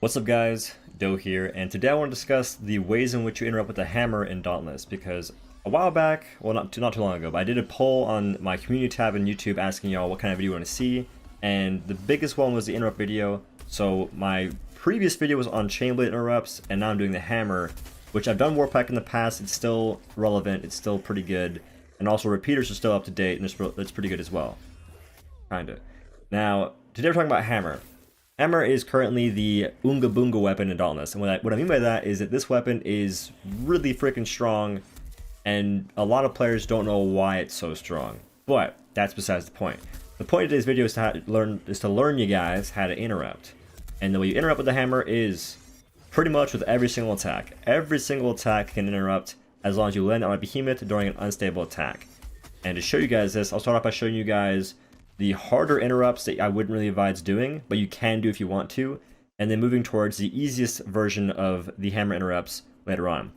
What's up guys, Doe here, and today I want to discuss the ways in which you interrupt with the hammer in Dauntless, because a while back, well not too long ago, but I did a poll on my community tab in YouTube asking y'all what kind of video you want to see, and the biggest one was the interrupt video. So my previous video was on chain blade interrupts, and now I'm doing the hammer, which I've done Warpack in the past. It's still relevant, it's still pretty good, and also repeaters are still up to date, and it's pretty good as well. Kinda. Now, today we're talking about hammer. Hammer is currently the Oonga Boonga weapon in Dauntless, and what I mean by that is that this weapon is really freaking strong, and a lot of players don't know why it's so strong. But that's besides the point. The point of today's video is to learn you guys how to interrupt, and the way you interrupt with the hammer is pretty much with every single attack. Every single attack can interrupt as long as you land on a behemoth during an unstable attack. And to show you guys this, I'll start off by showing you guys the harder interrupts that I wouldn't really advise doing, but you can do if you want to, and then moving towards the easiest version of the hammer interrupts later on.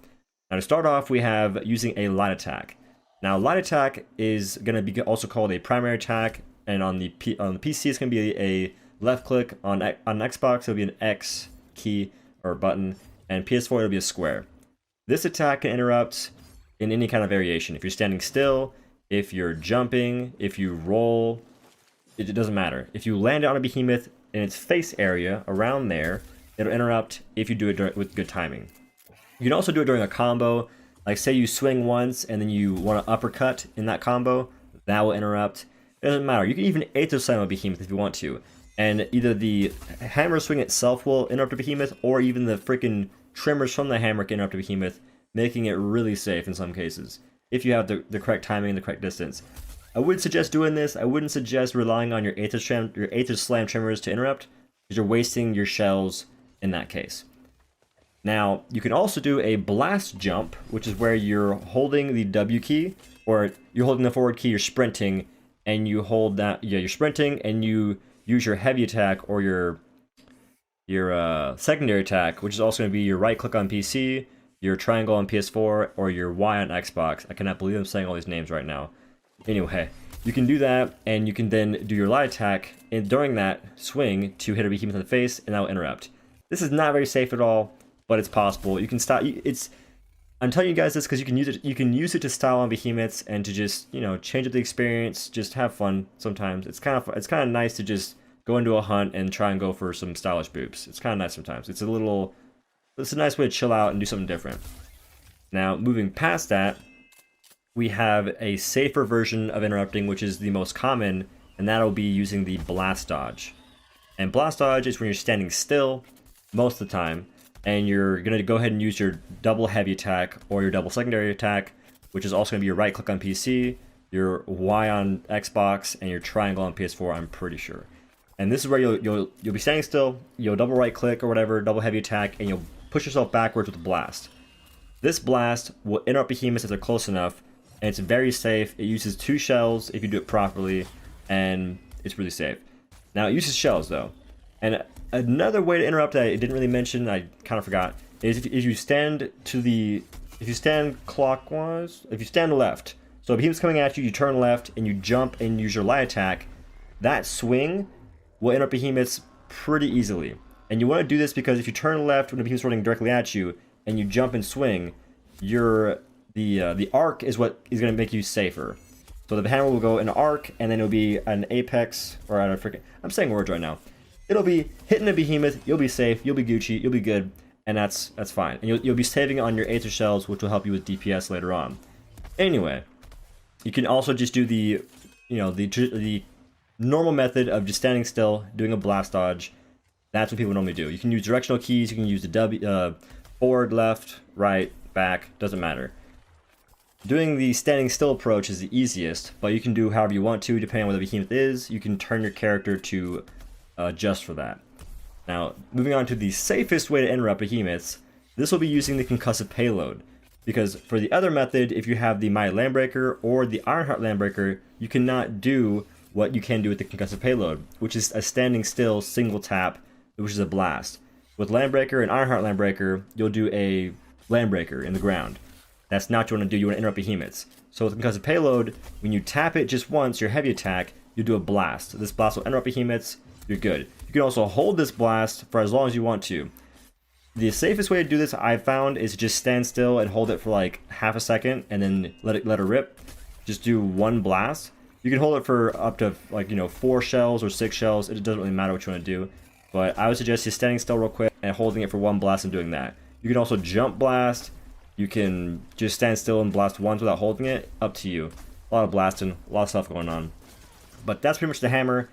Now to start off, we have using a light attack. Now light attack is going to be also called a primary attack, and on the PC it's going to be a left click. On Xbox it'll be an X key or button, and PS4 it'll be a square. This attack can interrupt in any kind of variation. If you're standing still, if you're jumping, if you roll, it doesn't matter. If you land on a behemoth in its face area around there, it'll interrupt if you do it with good timing. You can also do it during a combo, like say you swing once and then you want to uppercut in that combo, that will interrupt. It doesn't matter. You can even Aether Slam a behemoth if you want to, and either the hammer swing itself will interrupt a behemoth, or even the freaking trimmers from the hammer can interrupt a behemoth, making it really safe in some cases if you have the correct timing and the correct distance. I would suggest doing this. I wouldn't suggest relying on your Aether Slam trimmers to interrupt, because you're wasting your shells in that case. Now, you can also do a blast jump, which is where you're holding the W key, or you're holding the forward key, you're sprinting, and you hold that, yeah, you're sprinting, and you use your heavy attack, or your secondary attack, which is also going to be your right click on PC, your triangle on PS4, or your Y on Xbox. I cannot believe I'm saying all these names right now. Anyway, you can do that, and you can then do your light attack during that swing to hit a behemoth in the face, and that will interrupt. This is not very safe at all, but it's possible. You can stop. I'm telling you guys this because you can use it. You can use it to style on behemoths and to just, you know, change up the experience, just have fun. Sometimes it's kind of nice to just go into a hunt and try and go for some stylish boobs. It's kind of nice sometimes. It's a nice way to chill out and do something different. Now, moving past that, we have a safer version of interrupting, which is the most common, and that'll be using the blast dodge. And blast dodge is when you're standing still most of the time, and you're going to go ahead and use your double heavy attack or your double secondary attack, which is also going to be your right click on PC, your Y on Xbox, and your triangle on PS4, I'm pretty sure. And this is where you'll be standing still, you'll double right click or whatever, double heavy attack, and you'll push yourself backwards with a blast. This blast will interrupt behemoths if they're close enough, and it's very safe. It uses 2 shells if you do it properly, and it's really safe. Now, it uses shells though. And another way to interrupt that I didn't really mention, I kind of forgot, is if you stand clockwise, if you stand left. So if behemoth's coming at you, you turn left and you jump and use your light attack, that swing will interrupt behemoths pretty easily. And you want to do this because if you turn left when the behemoth's running directly at you and you jump and swing, the arc is what is going to make you safer. So the hammer will go in an arc, and then it'll be an apex, or I'm saying words right now. It'll be hitting a behemoth, you'll be safe, you'll be Gucci, you'll be good, and that's fine. And you'll be saving on your Aether shells, which will help you with DPS later on. Anyway, you can also just do the normal method of just standing still, doing a blast dodge. That's what people normally do. You can use directional keys, you can use the forward, left, right, back, doesn't matter. Doing the standing still approach is the easiest, but you can do however you want to, depending on where the behemoth is. You can turn your character to adjust for that. Now, moving on to the safest way to interrupt behemoths, this will be using the concussive payload. Because for the other method, if you have the Mighty Landbreaker or the Ironheart Landbreaker, you cannot do what you can do with the concussive payload, which is a standing still single tap, which is a blast. With Landbreaker and Ironheart Landbreaker, you'll do a Landbreaker in the ground. That's not what you want to do. You want to interrupt behemoths. So with concussive payload, when you tap it just once, your heavy attack, you do a blast. This blast will interrupt behemoths, you're good. You can also hold this blast for as long as you want to. The safest way to do this I've found is just stand still and hold it for like half a second and then let it rip. Just do one blast. You can hold it for up to like, 4 shells or 6 shells. It doesn't really matter what you want to do. But I would suggest you standing still real quick and holding it for one blast and doing that. You can also jump blast. You can just stand still and blast once without holding it. Up to you. A lot of blasting, a lot of stuff going on. But that's pretty much the hammer.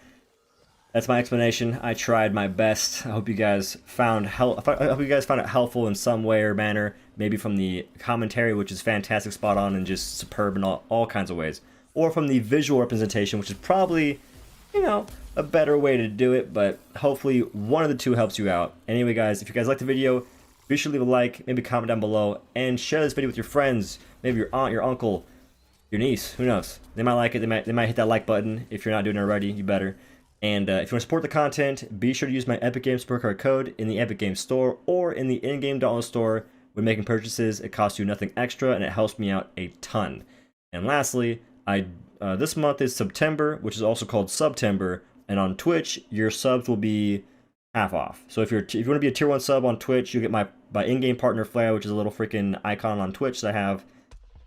That's my explanation. I tried my best. I hope you guys found it helpful in some way or manner. Maybe from the commentary, which is fantastic, spot on, and just superb in all kinds of ways. Or from the visual representation, which is probably, a better way to do it. But hopefully one of the two helps you out. Anyway, guys, if you guys liked the video, be sure to leave a like, maybe comment down below, and share this video with your friends. Maybe your aunt, your uncle, your niece. Who knows? They might like it. They might hit that like button. If you're not doing it already, you better. And if you want to support the content, be sure to use my Epic Games Super Card code in the Epic Games Store or in the in-game dollar store. When making purchases, it costs you nothing extra and it helps me out a ton. And lastly, this month is September, which is also called Subtember, and on Twitch, your subs will be half off. So if you want to be a tier 1 sub on Twitch, you get my in-game partner Flare, which is a little freaking icon on Twitch that I have,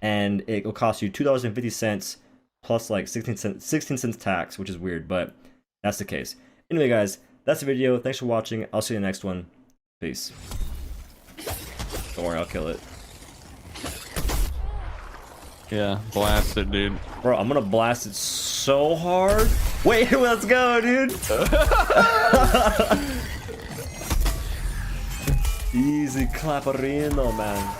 and it will cost you $2.50 plus like 16 cents tax, which is weird, but that's the case. Anyway, guys, that's the video. Thanks for watching. I'll see you in the next one. Peace. Don't worry, I'll kill it. Yeah, blast it, dude. Bro, I'm gonna blast it so hard. Wait, let's go, dude. Easy claparino, man.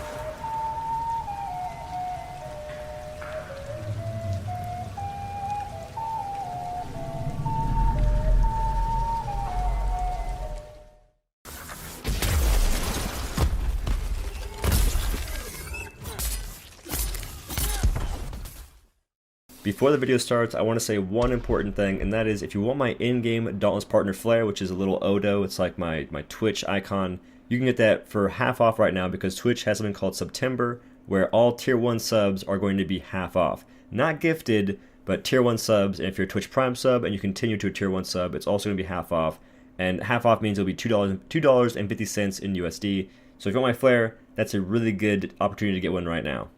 Before the video starts, I want to say one important thing, and that is if you want my in-game Dauntless Partner Flare, which is a little Odo, it's like my Twitch icon, you can get that for half off right now because Twitch has something called September, where all tier 1 subs are going to be half off. Not gifted, but tier 1 subs, and if you're a Twitch Prime sub and you continue to a tier 1 sub, it's also going to be half off. And half off means it'll be $2.50 in USD. So if you want my Flare, that's a really good opportunity to get one right now.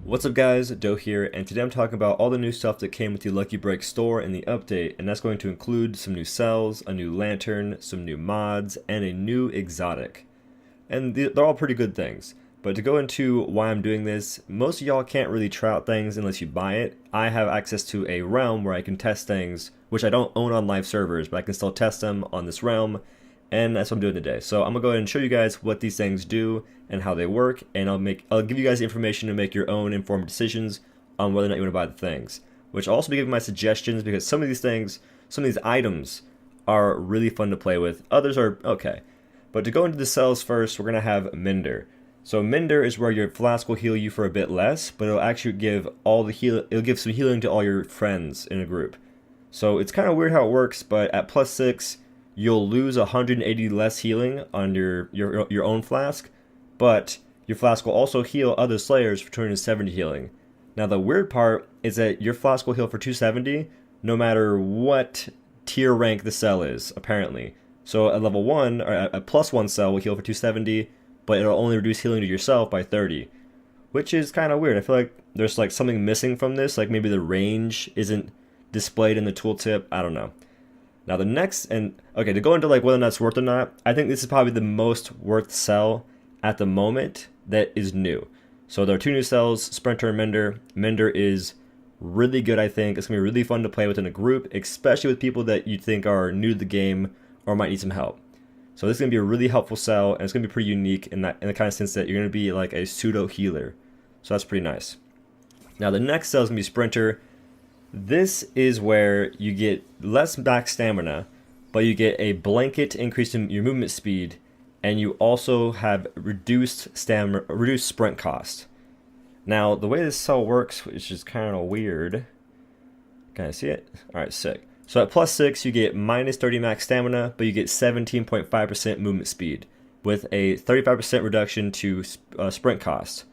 What's up guys, Doe here, and today I'm talking about all the new stuff that came with the Lucky Break store in the update, and that's going to include some new cells, a new lantern, some new mods, and a new exotic. And they're all pretty good things. But to go into why I'm doing this, most of y'all can't really try out things unless you buy it. I have access to a realm where I can test things, which I don't own on live servers, but I can still test them on this realm. And that's what I'm doing today. So I'm gonna go ahead and show you guys what these things do and how they work, and I'll give you guys the information to make your own informed decisions on whether or not you want to buy the things. Which I'll also be giving my suggestions because some of these things, some of these items are really fun to play with. Others are okay. But to go into the cells first, we're gonna have Mender. So Mender is where your flask will heal you for a bit less, but it'll actually give it'll give some healing to all your friends in a group. So it's kind of weird how it works, but at +6, you'll lose 180 less healing on your own flask, but your flask will also heal other slayers for 270 healing. Now the weird part is that your flask will heal for 270 no matter what tier rank the cell is, apparently. So at level 1, or a +1 cell will heal for 270, but it'll only reduce healing to yourself by 30. Which is kind of weird. I feel like there's like something missing from this, like maybe the range isn't displayed in the tooltip, I don't know. Now the next, okay, to go into like whether or not it's worth or not, I think this is probably the most worth cell at the moment that is new. So there are 2 new cells, Sprinter and Mender. Mender is really good, I think. It's going to be really fun to play with in a group, especially with people that you think are new to the game or might need some help. So this is going to be a really helpful cell, and it's going to be pretty unique in the kind of sense that you're going to be like a pseudo healer. So that's pretty nice. Now the next cell is going to be Sprinter. This is where you get less back stamina, but you get a blanket increase in your movement speed, and you also have reduced sprint cost. Now, the way this cell works, which is kind of weird. Can I see it? Alright, sick. So at +6, you get -30 max stamina, but you get 17.5% movement speed, with a 35% reduction to sprint cost.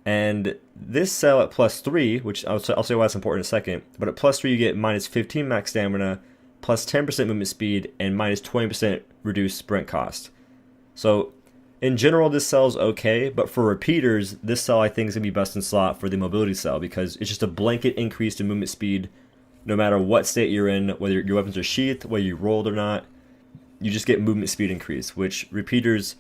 And this cell at +3, which I'll say why it's important in a second, but at +3 you get -15 max stamina, plus 10% movement speed, and minus 20% reduced sprint cost. So in general, this cell is okay, but for repeaters, this cell I think is going to be best in slot for the mobility cell because it's just a blanket increase in movement speed no matter what state you're in, whether your weapons are sheathed, whether you rolled or not. You just get movement speed increase, which repeaters,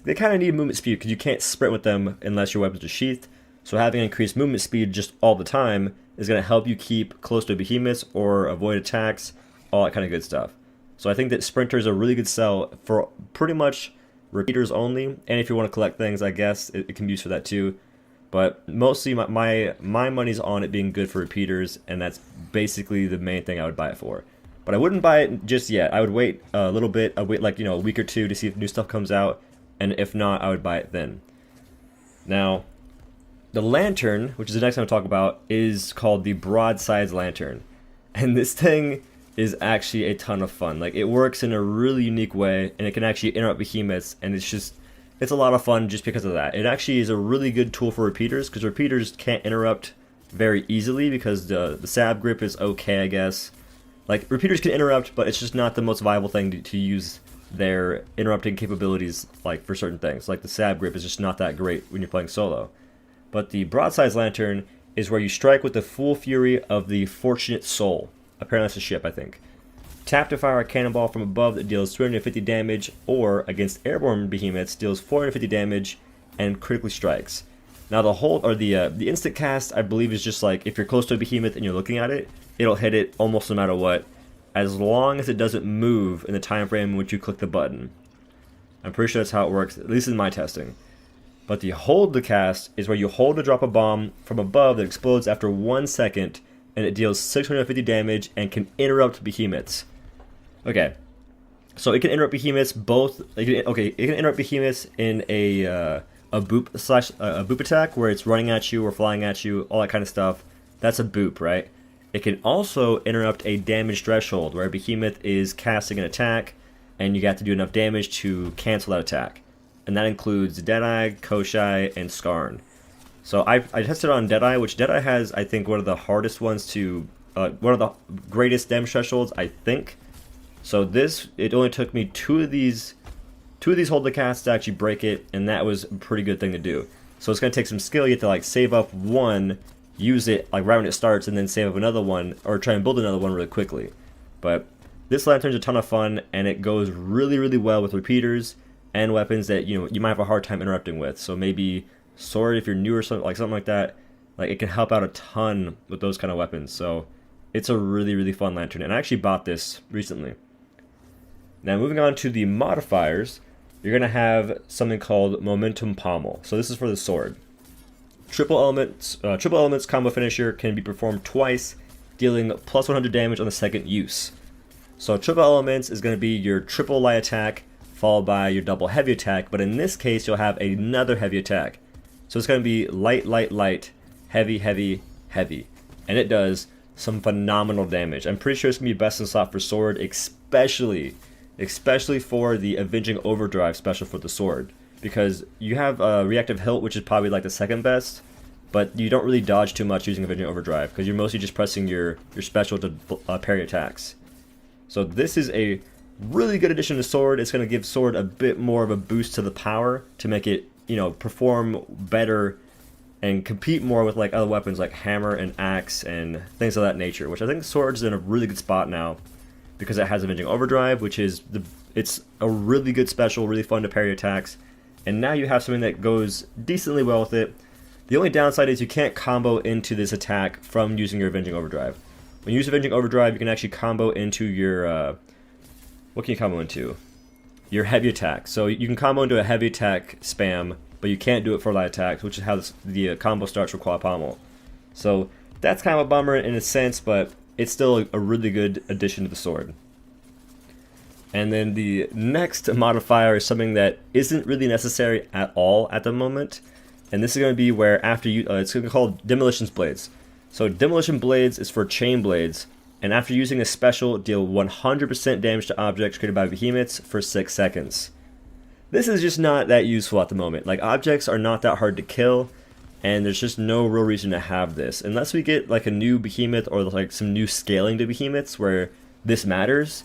they kind of need movement speed because you can't sprint with them unless your weapons are sheathed. So having increased movement speed just all the time is going to help you keep close to behemoths or avoid attacks, all that kind of good stuff. So I think that Sprinter is a really good cell for pretty much repeaters only, and if you want to collect things, I guess it can be used for that too. But mostly my money's on it being good for repeaters, and that's basically the main thing I would buy it for. But I wouldn't buy it just yet. I would wait a little bit. I'd wait like, a week or two to see if new stuff comes out, and if not, I would buy it then. Now, the lantern, which is the next thing I'll talk about, is called the Broadsides Lantern. And this thing is actually a ton of fun. Like, it works in a really unique way, and it can actually interrupt behemoths, and it's a lot of fun just because of that. It actually is a really good tool for repeaters, because repeaters can't interrupt very easily because the sab grip is okay, I guess. Like, repeaters can interrupt, but it's just not the most viable thing to use their interrupting capabilities like for certain things. Like, the sab grip is just not that great when you're playing solo. But the Broadsides Lantern is where you strike with the full fury of the Fortunate Soul. Apparently that's a ship, I think. Tap to fire a cannonball from above that deals 250 damage, or against airborne behemoths deals 450 damage and critically strikes. Now the hold or the instant cast, I believe, is just like if you're close to a behemoth and you're looking at it, it'll hit it almost no matter what, as long as it doesn't move in the time frame in which you click the button. I'm pretty sure that's how it works, at least in my testing. But the hold to cast is where you hold to drop a bomb from above that explodes after 1 second, and it deals 650 damage and can interrupt behemoths. Okay, so it can interrupt behemoths it can interrupt behemoths in a boop attack where it's running at you or flying at you, all that kind of stuff. That's a boop, right? It can also interrupt a damage threshold where a behemoth is casting an attack and you have to do enough damage to cancel that attack. And that includes Deadeye, Koshai, and Skarn. So I tested on Deadeye, which Deadeye has, I think, one of the hardest ones to, one of the greatest damage thresholds, I think. So it only took me two of these hold the cast to actually break it, and that was a pretty good thing to do. So it's going to take some skill. You have to like save up one, use it like right when it starts, and then save up another one, or try and build another one really quickly. But this lantern's a ton of fun, and it goes really, really well with repeaters and weapons that you might have a hard time interrupting with. So maybe sword if you're new or something like that. Like, it can help out a ton with those kind of weapons. So it's a really, really fun lantern, and I actually bought this recently. Now moving on to the modifiers, you're going to have something called Momentum Pommel. So this is for the sword. Triple elements combo finisher can be performed twice, dealing plus 100 damage on the second use. So triple elements is going to be your triple light attack followed by your double heavy attack, but in this case you'll have another heavy attack. So it's going to be light, light, light, heavy, heavy, heavy, and it does some phenomenal damage. I'm pretty sure it's going to be best in slot for sword, especially for the Avenging Overdrive special for the sword, because you have Reactive Hilt, which is probably like the second best, but you don't really dodge too much using Avenging Overdrive because you're mostly just pressing your special to parry attacks. So this is a really good addition to sword. It's going to give sword a bit more of a boost to the power to make it perform better and compete more with like other weapons like hammer and axe and things of that nature, which I think sword's in a really good spot now because it has Avenging Overdrive, which is it's a really good special, really fun to parry attacks, and now you have something that goes decently well with it. The only downside is you can't combo into this attack from using your Avenging Overdrive. When you use Avenging Overdrive, you can actually combo into your what can you combo into? Your heavy attack. So you can combo into a heavy attack spam, but you can't do it for light attacks, which is how the combo starts for Quad Pommel. So that's kind of a bummer in a sense, but it's still a really good addition to the sword. And then the next modifier is something that isn't really necessary at all at the moment, and this is going to be where after you, it's going to be called Demolition Blades. So Demolition Blades is for chain blades, and after using a special, deal 100% damage to objects created by behemoths for 6 seconds. This is just not that useful at the moment. Like, objects are not that hard to kill. and there's just no real reason to have this unless we get like a new behemoth or like some new scaling to behemoths where this matters.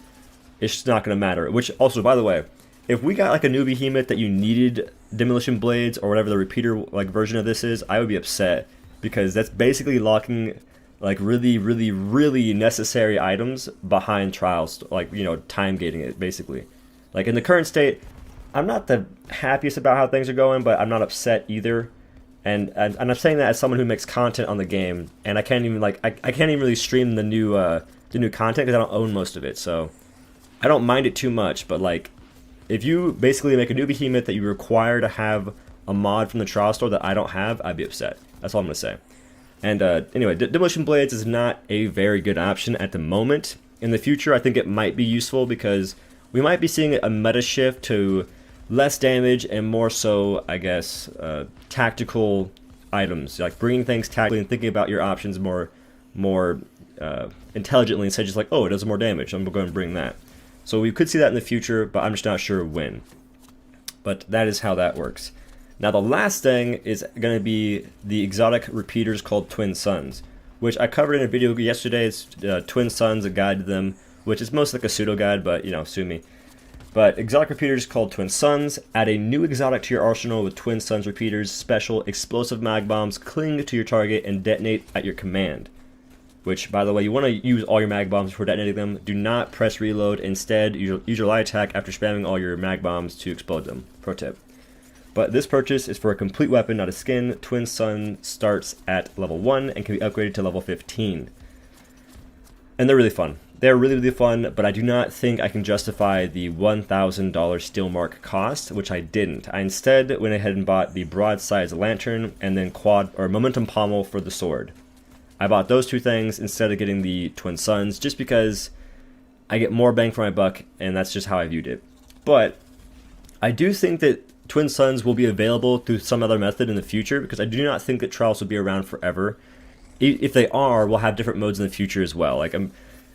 It's just not going to matter. Which also, by the way, if we got like a new behemoth that you needed demolition blades or whatever the repeater like version of this is, I would be upset, because that's basically locking like really necessary items behind trials, like, you know, time gating it basically. Like in the current state, I'm not the happiest about how things are going, but I'm not upset either. And I'm saying that as someone who makes content on the game, and I can't even like I can't even really stream the new content because I don't own most of it, so I don't mind it too much. But like, if you basically make a new behemoth that you require to have a mod from the trial store that I don't have, I'd be upset. That's all I'm gonna say. And anyway, demolition blades is not a very good option at the moment. In the future, I think it might be useful because we might be seeing a meta shift to less damage and more so, I guess, tactical items, like bringing things tactically and thinking about your options more intelligently, instead of just like, oh, it does more damage, I'm going to bring that. So we could see that in the future, but I'm just not sure when. But that is how that works. Now the last thing is going to be the exotic repeaters called Twin Suns, which I covered in a video yesterday. It's Twin Suns, a guide to them, which is mostly like a pseudo guide, but you know, sue me. But exotic repeaters called Twin Suns add a new exotic to your arsenal with Twin Suns repeaters, special explosive mag bombs cling to your target and detonate at your command. Which, by the way, you want to use all your mag bombs before detonating them. Do not press reload. Instead, use your light attack after spamming all your mag bombs to explode them. Pro tip. But this purchase is for a complete weapon, not a skin. Twin Sun starts at level 1 and can be upgraded to level 15. And they're really fun. They're really fun, but I do not think I can justify the $1,000 steel mark cost, which I didn't. I instead went ahead and bought the broadside lantern and then quad or momentum pommel for the sword. I bought those two things instead of getting the Twin Suns, just because I get more bang for my buck, and that's just how I viewed it. But I do think that Twin Suns will be available through some other method in the future, because I do not think that trials will be around forever. If they are, we'll have different modes in the future as well.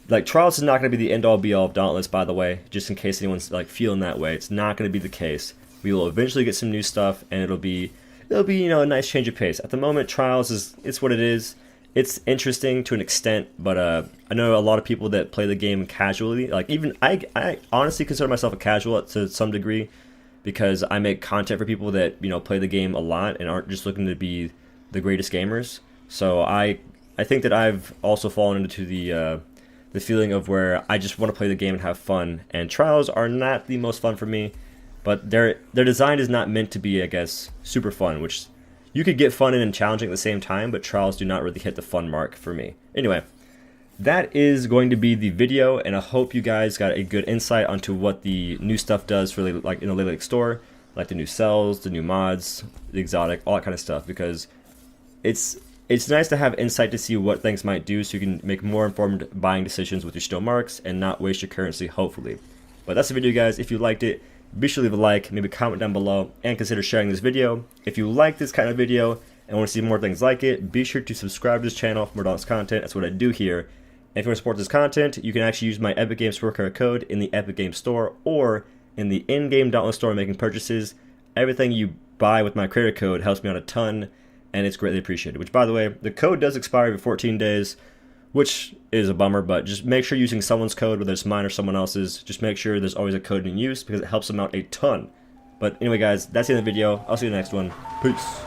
Like trials is not going to be the end all be all of Dauntless, by the way, just in case anyone's like feeling that way. It's not going to be the case. We will eventually get some new stuff, and it'll be you know, a nice change of pace. At the moment, trials it's what it is. It's interesting to an extent, but I know a lot of people that play the game casually. Like, even I honestly consider myself a casual to some degree, because I make content for people that, you know, play the game a lot and aren't just looking to be the greatest gamers. So I think that I've also fallen into the feeling of where I just want to play the game and have fun. And trials are not the most fun for me, but their design is not meant to be, I guess, super fun, which you could get fun in and challenging at the same time, but trials do not really hit the fun mark for me. Anyway, that is going to be the video, and I hope you guys got a good insight onto what the new stuff does for like in the Lake store, like the new cells, the new mods, the exotic, all that kind of stuff, because it's nice to have insight to see what things might do, so you can make more informed buying decisions with your steel marks and not waste your currency, hopefully. But that's the video, guys. If you liked it, be sure to leave a like, maybe comment down below, and consider sharing this video. If you like this kind of video and want to see more things like it, be sure to subscribe to this channel for more Dauntless content. That's what I do here. And if you want to support this content, you can actually use my Epic Games Scorecard code in the Epic Games Store or in the in-game Dauntless Store making purchases. Everything you buy with my creator code helps me out a ton, and it's greatly appreciated. Which, by the way, the code does expire every 14 days, which is a bummer, but just make sure you're using someone's code, whether it's mine or someone else's. Just make sure there's always a code in use, because it helps them out a ton. But anyway, guys, that's the end of the video. I'll see you in the next one. Peace.